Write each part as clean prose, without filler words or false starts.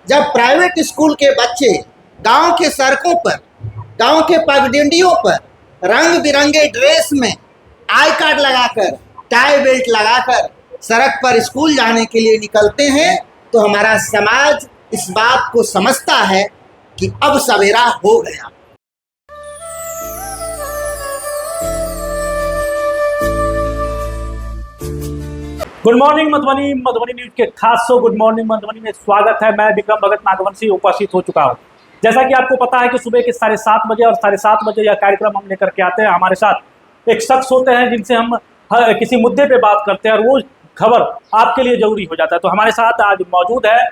जब private school के बच्चे गांव के सड़कों पर, गांव के पगडंडियों पर रंग बिरंगे ड्रेस में आई कार्ड लगाकर, टाई बेल्ट लगाकर सड़क पर स्कूल जाने के लिए निकलते हैं, तो हमारा समाज इस बात को समझता है कि अब सवेरा हो गया। Good morning Madhubani, Madhubani news के खास शो गुड मॉर्निंग मधुबनी में स्वागत है। मैं विक्रम भगत नागवंशी उपस्थित हो चुका हूं। जैसा कि आपको पता है कि सुबह के 7:30 बजे और 7:30 बजे यह कार्यक्रम हम लेकर के आते हैं। हमारे साथ एक शख्स होते हैं जिनसे हम किसी मुद्दे पे बात करते हैं और वो खबर आपके लिए जरूरी हो जाता है। तो हमारे साथ आज मौजूद है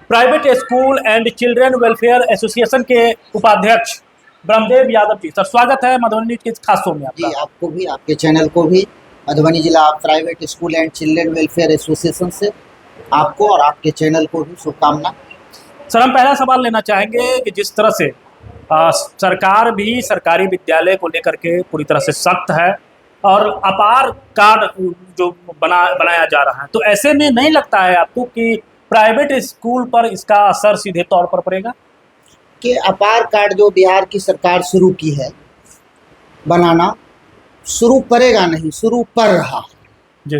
private school and children welfare association के उपाध्यक्ष ब्रह्मदेव यादव जी। सर, स्वागत है मधुबनी न्यूज के खास शो में आपका। जी, आपको भी, आपके चैनल को भी, मधुबनी जिला private school and children welfare association से आपको और आपके चैनल को भी शुभकामना। सर, हम पहला सवाल लेना चाहेंगे कि जिस तरह से सरकार भी सरकारी विद्यालय को लेकर के पूरी तरह से सख्त है और अपार कार्ड जो बनाया जा रहा है, तो ऐसे में नहीं लगता है आपको कि प्राइवेट स्कूल पर इसका असर सीधे तौर पर पड़ेगा? कि अपार कार्ड जो बिहार की सरकार शुरू की है बनाना, शुरू करेगा नहीं, शुरू कर रहा है जी।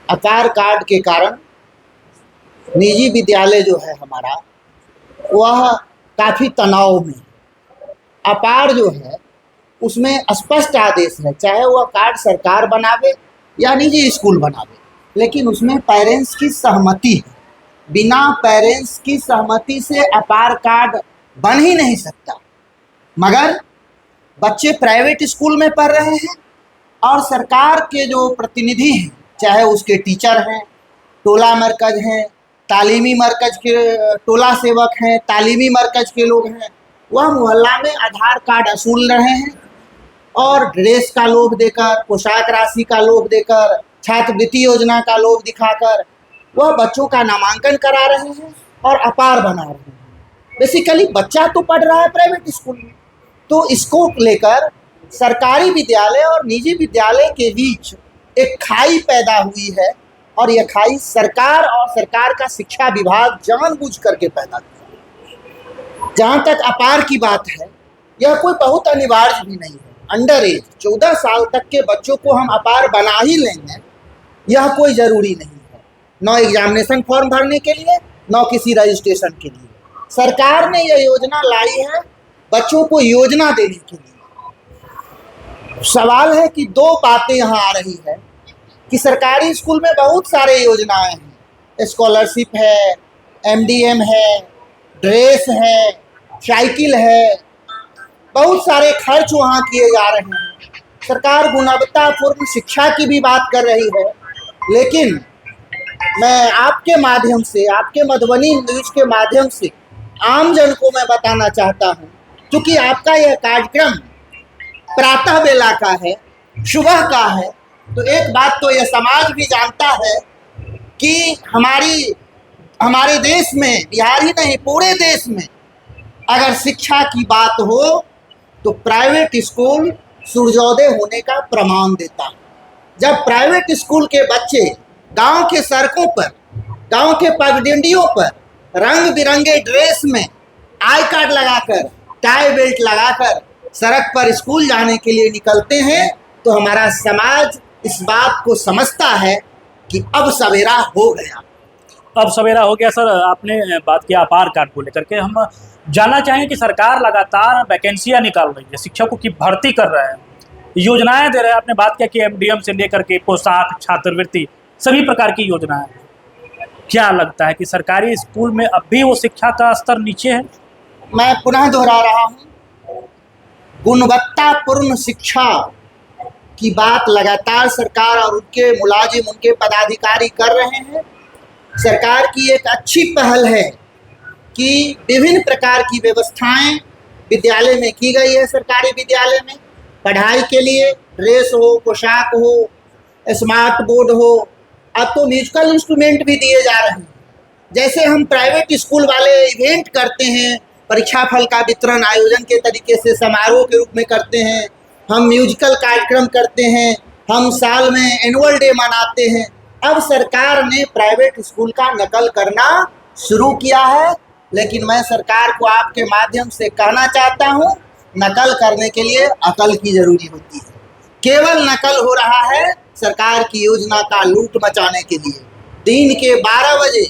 अपार कार्ड के कारण निजी विद्यालय जो है हमारा, वह काफ़ी तनाव में। अपार जो है उसमें स्पष्ट आदेश है, चाहे वह कार्ड सरकार बनावे या निजी स्कूल बनावे, लेकिन उसमें पेरेंट्स की सहमति है। बिना पेरेंट्स की सहमति से अपार कार्ड बन ही नहीं सकता। मगर बच्चे प्राइवेट स्कूल में पढ़ रहे हैं और सरकार के जो प्रतिनिधि हैं, चाहे उसके टीचर हैं, टोला मरकज हैं, तालीमी मरकज के टोला सेवक हैं, तालीमी मरकज के लोग हैं, वह मोहल्ला में आधार कार्ड वसूल रहे हैं और ड्रेस का लोभ देकर, पोशाक राशि का लोभ देकर, छात्रवृत्ति योजना का लोभ दिखाकर वह बच्चों का नामांकन करा रहे हैं और अपार बना रहे हैं। बेसिकली बच्चा तो पढ़ रहा है प्राइवेट स्कूल में, तो इसको लेकर सरकारी विद्यालय और निजी विद्यालय के बीच एक खाई पैदा हुई है और यह खाई सरकार और सरकार का शिक्षा विभाग जानबूझ करके पैदा किया। जहाँ तक अपार की बात है, यह कोई बहुत अनिवार्य भी नहीं है। अंडर एज 14 साल तक के बच्चों को हम अपार बना ही लेंगे, यह कोई ज़रूरी नहीं है, न एग्जामिनेशन फॉर्म भरने के लिए, न किसी रजिस्ट्रेशन के लिए। सरकार ने यह योजना लाई है बच्चों को योजना देने के लिए। सवाल है कि दो बातें यहाँ आ रही है कि सरकारी स्कूल में बहुत सारे योजनाएं हैं, स्कॉलरशिप है, एमडीएम है, ड्रेस है, साइकिल है, बहुत सारे खर्च वहाँ किए जा रहे हैं। सरकार गुणवत्तापूर्ण शिक्षा की भी बात कर रही है, लेकिन मैं आपके माध्यम से, आपके मधुबनी न्यूज के माध्यम से आम जन को मैं बताना चाहता हूँ, क्योंकि आपका यह कार्यक्रम प्रातः बेला का है, सुबह का है, तो एक बात तो यह समाज भी जानता है कि हमारे देश में, बिहार ही नहीं पूरे देश में अगर शिक्षा की बात हो तो प्राइवेट स्कूल सूर्योदय होने का प्रमाण देता है। जब प्राइवेट स्कूल के बच्चे गांव के सड़कों पर, गांव के पगडंडियों पर रंग बिरंगे ड्रेस में आई कार्ड लगाकर, टाई बेल्ट लगाकर सड़क पर स्कूल जाने के लिए निकलते हैं, तो हमारा समाज इस बात को समझता है कि अब सवेरा हो गया। अब सवेरा हो गया। सर, आपने बात किया अपार कार्ड को लेकर के, हम जानना चाहेंगे कि सरकार लगातार वैकेंसियां निकाल रही है, शिक्षकों की भर्ती कर रहे हैं, योजनाएं दे रहे हैं। आपने बात किया कि एमडीएम से लेकर के पोशाक, छात्रवृत्ति, सभी प्रकार की योजनाएं। क्या लगता है कि सरकारी स्कूल में अब भी वो शिक्षा का स्तर नीचे है? मैं पुनः दोहरा रहा हूँ, गुणवत्तापूर्ण शिक्षा की बात लगातार सरकार और उनके मुलाजिम, उनके पदाधिकारी कर रहे हैं। सरकार की एक अच्छी पहल है कि विभिन्न प्रकार की व्यवस्थाएं विद्यालय में की गई है। सरकारी विद्यालय में पढ़ाई के लिए ड्रेस हो, पोशाक हो, स्मार्ट बोर्ड हो, अब तो म्यूजिकल इंस्ट्रूमेंट भी दिए जा रहे हैं। जैसे हम प्राइवेट स्कूल वाले इवेंट करते हैं, परीक्षा फल का वितरण आयोजन के तरीके से समारोह के रूप में करते हैं, हम म्यूजिकल कार्यक्रम करते हैं, हम साल में एनुअल डे मनाते हैं। अब सरकार ने प्राइवेट स्कूल का नकल करना शुरू किया है, लेकिन मैं सरकार को आपके माध्यम से कहना चाहता हूँ, नकल करने के लिए अकल की जरूरी होती है। केवल नकल हो रहा है सरकार की योजना का लूट मचाने के लिए। दिन के 12 बजे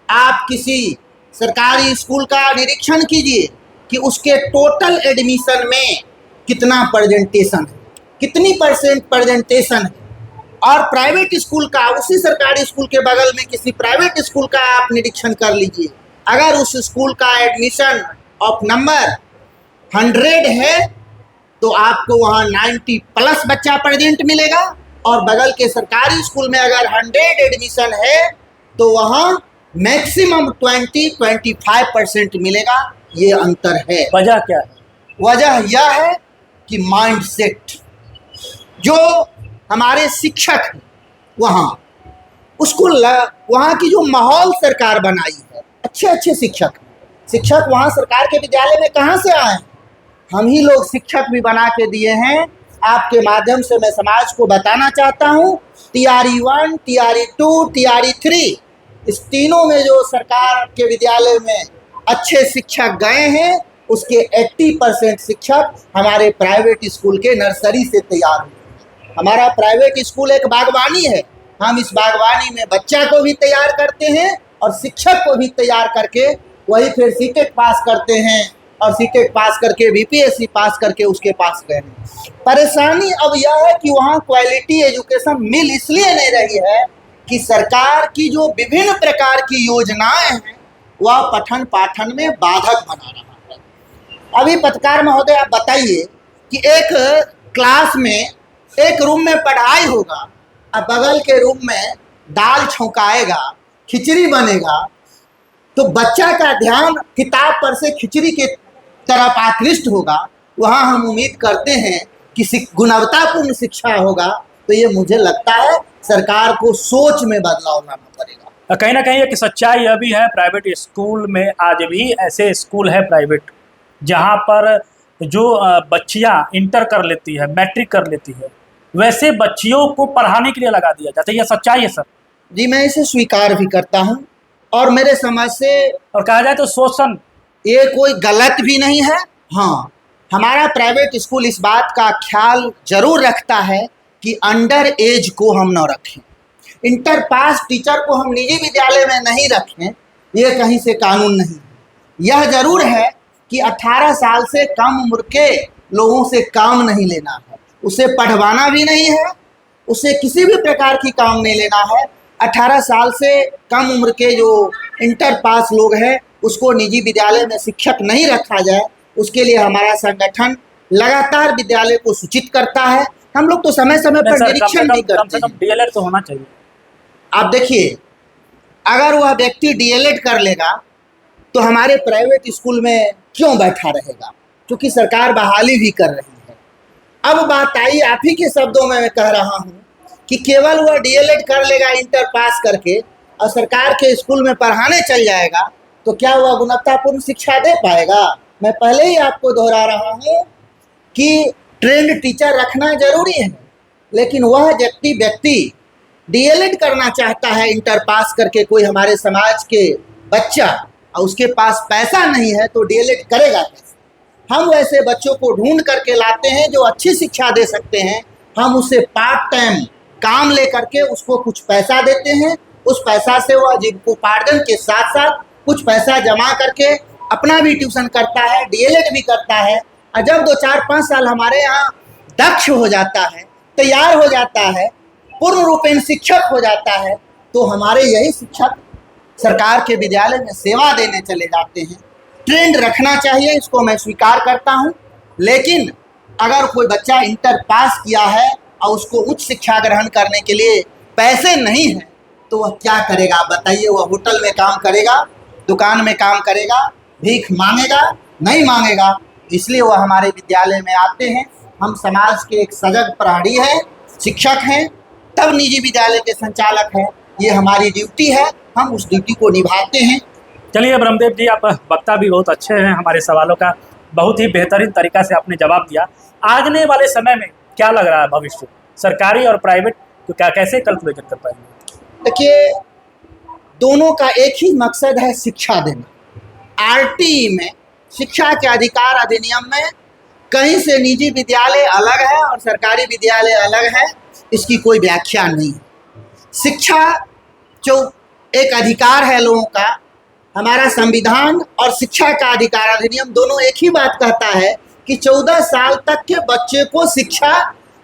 आप किसी सरकारी स्कूल का निरीक्षण कीजिए कि उसके टोटल एडमिशन में कितना प्रेजेंटेशन है, कितनी परसेंट प्रेजेंटेशन है। और प्राइवेट स्कूल का, उसी सरकारी स्कूल के बगल में किसी प्राइवेट स्कूल का आप निरीक्षण कर लीजिए। अगर उस स्कूल का एडमिशन ऑफ नंबर 100 है तो आपको वहाँ 90 प्लस बच्चा प्रेजेंट मिलेगा, और बगल के सरकारी स्कूल में अगर 100 एडमिशन है तो वहाँ मैक्सिमम 20-25% मिलेगा। ये अंतर है। वजह क्या है? वजह यह है कि माइंडसेट जो हमारे शिक्षक हैं वहाँ, उसको वहाँ की जो माहौल सरकार बनाई है, अच्छे अच्छे शिक्षक वहाँ सरकार के विद्यालय में कहाँ से आए हैं? हम ही लोग शिक्षक भी बना के दिए हैं। आपके माध्यम से मैं समाज को बताना चाहता हूँ, TRE 1, TRE 2, TRE 3, इस तीनों में जो सरकार के विद्यालय में अच्छे शिक्षक गए हैं, उसके 80% शिक्षक हमारे प्राइवेट स्कूल के नर्सरी से तैयार हुए। हमारा प्राइवेट स्कूल एक बागवानी है। हम इस बागवानी में बच्चा को भी तैयार करते हैं और शिक्षक को भी तैयार करके वही फिर सीटेट पास करते हैं, और सीटेट पास करके BPSC पास करके उसके पास गए हैं। परेशानी अब यह है कि वहाँ क्वालिटी एजुकेशन मिल इसलिए नहीं रही है कि सरकार की जो विभिन्न प्रकार की योजनाएं हैं वह पठन पाठन में बाधक बना रहा है। अभी पत्रकार महोदय आप बताइए कि एक क्लास में, एक रूम में पढ़ाई होगा और बगल के रूम में दाल छौंकाएगा, खिचड़ी बनेगा, तो बच्चा का ध्यान किताब पर से खिचड़ी के तरफ आकृष्ट होगा। वहाँ हम उम्मीद करते हैं कि गुणवत्तापूर्ण शिक्षा होगा। तो ये मुझे लगता है सरकार को सोच में बदलाव लाना पड़ेगा। कहीं ना कहीं एक सच्चाई यह भी है, प्राइवेट स्कूल में आज भी ऐसे स्कूल है प्राइवेट जहाँ पर जो बच्चियाँ इंटर कर लेती है, मैट्रिक कर लेती है, वैसे बच्चियों को पढ़ाने के लिए लगा दिया जाता है। यह सच्चाई है सर? जी, मैं इसे स्वीकार भी करता हूँ, और मेरे समझ से, और कहा जाए तो शोषण, ये कोई गलत भी नहीं है। हाँ, हमारा प्राइवेट स्कूल इस बात का ख्याल जरूर रखता है कि अंडर एज को हम न रखें, इंटर पास टीचर को हम निजी विद्यालय में नहीं रखें, ये कहीं से कानून नहीं। यह जरूर है कि 18 साल से कम उम्र के लोगों से काम नहीं लेना है, उसे पढ़वाना भी नहीं है, उसे किसी भी प्रकार की काम नहीं लेना है। 18 साल से कम उम्र के जो इंटर पास लोग हैं उसको निजी विद्यालय में शिक्षक नहीं रखा जाए, उसके लिए हमारा संगठन लगातार विद्यालय को सूचित करता है। हम लोग तो समय समय पर निरीक्षण भी करते हैं। DLED तो होना चाहिए। आप देखिए, अगर वह व्यक्ति DLED कर लेगा तो हमारे प्राइवेट स्कूल में क्यों बैठा रहेगा, क्योंकि सरकार बहाली भी कर रही है। अब बात आई, आप ही के शब्दों में मैं कह रहा हूँ कि केवल वह DLED कर लेगा इंटर पास करके और सरकार के स्कूल में पढ़ाने चल जाएगा, तो क्या वह गुणवत्तापूर्ण शिक्षा दे पाएगा? मैं पहले ही आपको दोहरा रहा हूँ कि ट्रेंड टीचर रखना जरूरी है, लेकिन वह व्यक्ति DLED करना चाहता है इंटर पास करके, कोई हमारे समाज के बच्चा, और उसके पास पैसा नहीं है तो DLED करेगा कैसे? हम वैसे बच्चों को ढूंढ करके लाते हैं जो अच्छी शिक्षा दे सकते हैं। हम उसे पार्ट टाइम काम ले करके उसको कुछ पैसा देते हैं, उस पैसा से वह जीविकोपार्जन के साथ साथ कुछ पैसा जमा करके अपना भी ट्यूशन करता है, DLED भी करता है, और जब 2-4-5 साल हमारे यहाँ दक्ष हो जाता है, तैयार हो जाता है, पूर्ण रूपेण शिक्षक हो जाता है, तो हमारे यही शिक्षक सरकार के विद्यालय में सेवा देने चले जाते हैं। ट्रेंड रखना चाहिए, इसको मैं स्वीकार करता हूँ, लेकिन अगर कोई बच्चा इंटर पास किया है और उसको उच्च शिक्षा ग्रहण करने के लिए पैसे नहीं हैं तो वह क्या करेगा बताइए? वह होटल में काम करेगा, दुकान में काम करेगा, भीख मांगेगा? नहीं मांगेगा। इसलिए वह हमारे विद्यालय में आते हैं। हम समाज के एक सजग प्रहरी हैं, शिक्षक हैं, तब निजी विद्यालय के संचालक हैं। ये हमारी ड्यूटी है, हम उस ड्यूटी को निभाते हैं। चलिए ब्रह्मदेव जी, आप वक्ता भी बहुत अच्छे हैं, हमारे सवालों का बहुत ही बेहतरीन तरीका से आपने जवाब दिया। आने वाले समय में क्या लग रहा है भविष्य, सरकारी और प्राइवेट तो क्या कैसे कैलकुलेट कर पाएंगे? देखिए, दोनों का एक ही मकसद है, शिक्षा देना। आरटीई में, शिक्षा के अधिकार अधिनियम में कहीं से निजी विद्यालय अलग है और सरकारी विद्यालय अलग है, इसकी कोई व्याख्या नहीं है। शिक्षा जो एक अधिकार है लोगों का, हमारा संविधान और शिक्षा का अधिकार अधिनियम दोनों एक ही बात कहता है कि 14 साल तक के बच्चे को शिक्षा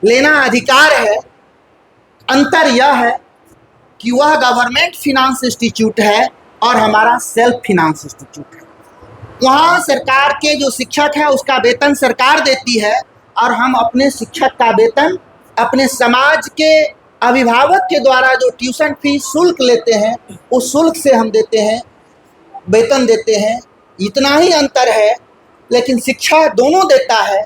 लेना अधिकार है। अंतर यह है कि वह गवर्नमेंट फिनांस इंस्टीट्यूट है और हमारा सेल्फ फिनांस इंस्टीट्यूट है। वहाँ सरकार के जो शिक्षक हैं उसका वेतन सरकार देती है और हम अपने शिक्षक का वेतन अपने समाज के अभिभावक के द्वारा जो ट्यूशन फीस शुल्क लेते हैं उस शुल्क से हम देते हैं, वेतन देते हैं। इतना ही अंतर है, लेकिन शिक्षा दोनों देता है।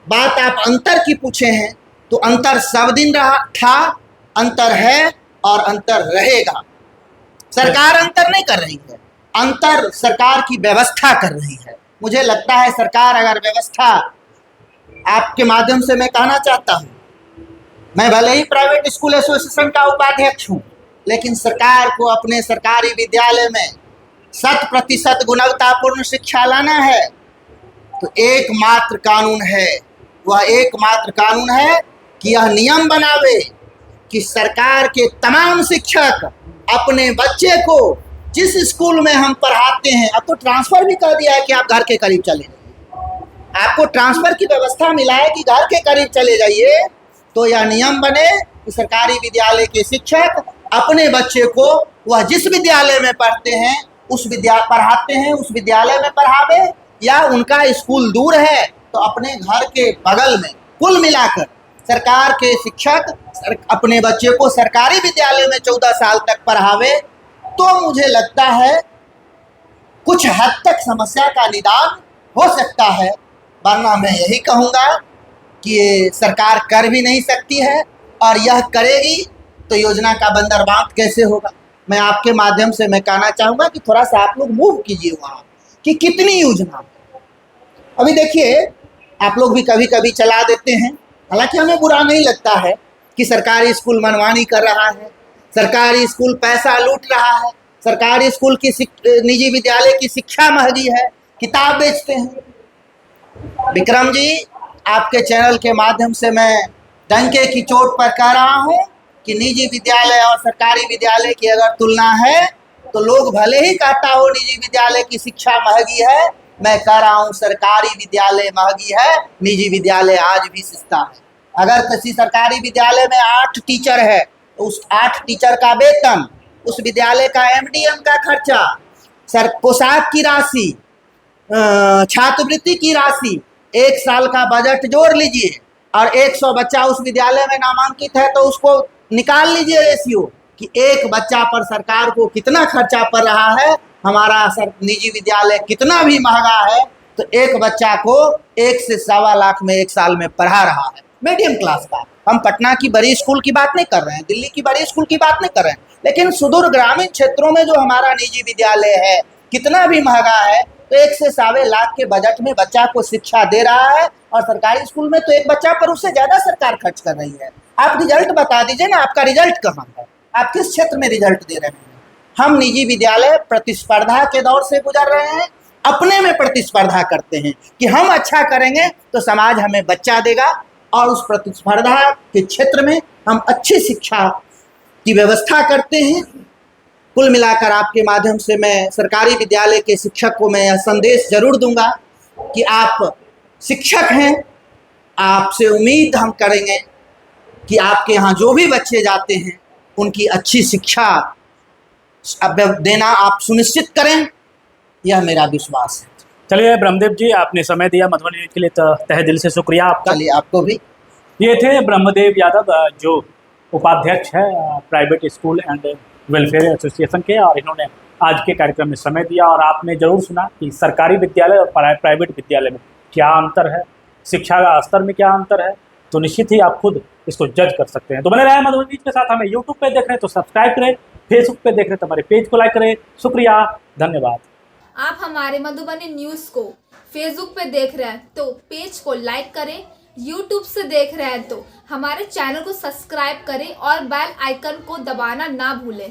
बात आप अंतर की पूछे हैं तो अंतर सब दिन रहा था, अंतर है और अंतर रहेगा। सरकार अंतर नहीं कर रही है, अंतर सरकार की व्यवस्था कर रही है। मुझे लगता है सरकार अगर व्यवस्था, आपके माध्यम से मैं कहना चाहता हूँ, मैं भले ही प्राइवेट स्कूल एसोसिएशन का उपाध्यक्ष हूँ, लेकिन सरकार को अपने सरकारी विद्यालय में 100% गुणवत्तापूर्ण शिक्षा लाना है तो एकमात्र कानून है, वह एकमात्र कानून है कि यह नियम बनावे कि सरकार के तमाम शिक्षक अपने बच्चे को जिस स्कूल में हम पढ़ाते हैं, अब तो ट्रांसफ़र भी कर दिया है कि आप घर के करीब चले जाइए, आपको ट्रांसफ़र की व्यवस्था मिला है कि घर के करीब चले जाइए, तो यह नियम बने कि सरकारी विद्यालय के शिक्षक अपने बच्चे को वह जिस विद्यालय में पढ़ते हैं पढ़ाते हैं उस विद्यालय में पढ़ावे, या उनका स्कूल दूर है तो अपने घर के बगल में। कुल मिलाकर सरकार के शिक्षक अपने बच्चे को सरकारी विद्यालय में 14 साल तक पढ़ावे तो मुझे लगता है कुछ हद तक समस्या का निदान हो सकता है। वरना मैं यही कहूँगा कि ये सरकार कर भी नहीं सकती है, और यह करेगी तो योजना का बंदरबांट कैसे होगा। मैं आपके माध्यम से मैं कहना चाहूँगा कि थोड़ा सा आप लोग मूव कीजिए वहाँ कि कितनी योजना। अभी देखिए, आप लोग भी कभी कभी चला देते हैं, हालांकि हमें बुरा नहीं लगता है कि सरकारी स्कूल मनमानी कर रहा है, सरकारी स्कूल पैसा लूट रहा है, सरकारी स्कूल की निजी विद्यालय की शिक्षा महंगी है, किताब बेचते हैं। विक्रम जी, आपके चैनल के माध्यम से मैं डंके की चोट पर कह रहा हूँ कि निजी विद्यालय और सरकारी विद्यालय की अगर तुलना है तो लोग भले ही कहता हो निजी विद्यालय की शिक्षा महंगी है, मैं कह रहा हूँ सरकारी विद्यालय महंगी है, निजी विद्यालय आज भी सस्ता है। अगर किसी सरकारी विद्यालय में 8 टीचर है तो उस 8 टीचर का वेतन, उस विद्यालय का एमडीएम का खर्चा, पोशाक की राशि, छात्रवृत्ति की राशि, 1 साल का बजट जोड़ लीजिए और 100 बच्चा उस विद्यालय में नामांकित है तो उसको निकाल लीजिए रेशियो कि एक बच्चा पर सरकार को कितना खर्चा पड़ रहा है। हमारा निजी विद्यालय कितना भी महंगा है तो एक बच्चा को 1 से 1.25 लाख में 1 साल में पढ़ा रहा है, मीडियम क्लास का। हम पटना की बड़ी स्कूल की बात नहीं कर रहे हैं, दिल्ली की बड़ी स्कूल की बात नहीं कर रहे हैं, लेकिन सुदूर ग्रामीण क्षेत्रों में जो हमारा निजी विद्यालय है कितना भी महंगा है तो 1 से 1.25 लाख के बजट में बच्चा को शिक्षा दे रहा है, और सरकारी स्कूल में तो एक बच्चा पर उससे ज़्यादा सरकार खर्च कर रही है। आप रिजल्ट बता दीजिए ना, आपका रिजल्ट कहाँ है, आप किस क्षेत्र में रिजल्ट दे रहे हैं। हम निजी विद्यालय प्रतिस्पर्धा के दौर से गुजर रहे हैं, अपने में प्रतिस्पर्धा करते हैं कि हम अच्छा करेंगे तो समाज हमें बच्चा देगा, और उस प्रतिस्पर्धा के क्षेत्र में हम अच्छी शिक्षा की व्यवस्था करते हैं। कुल मिलाकर आपके माध्यम से मैं सरकारी विद्यालय के शिक्षक को मैं यह संदेश जरूर दूंगा कि आप शिक्षक हैं, आपसे उम्मीद हम करेंगे कि आपके यहाँ जो भी बच्चे जाते हैं उनकी अच्छी शिक्षा देना आप सुनिश्चित करें, यह मेरा विश्वास है। चलिए ब्रह्मदेव जी, आपने समय दिया मधुबनी न्यूज के लिए, तहे दिल से शुक्रिया आपका। चलिए, आपको भी। ये थे ब्रह्मदेव यादव, जो उपाध्यक्ष है private school and welfare association के, और इन्होंने आज के कार्यक्रम में समय दिया। और आपने जरूर सुना कि सरकारी विद्यालय और प्राइवेट विद्यालय में क्या अंतर है, शिक्षा का स्तर में क्या अंतर है, तो निश्चित ही आप खुद इसको जज कर सकते हैं। तो बने रहे मधुबनी न्यूज के साथ। हमें यूट्यूब पे देख रहे हैं तो सब्सक्राइब करें, फेसबुक पे देख रहे हैं तो हमारे पेज को लाइक करें। शुक्रिया, धन्यवाद। आप हमारे मधुबनी न्यूज़ को फेसबुक पे देख रहे हैं तो पेज को लाइक करें, यूट्यूब से देख रहे हैं तो हमारे चैनल को सब्सक्राइब करें और बेल आइकन को दबाना ना भूलें।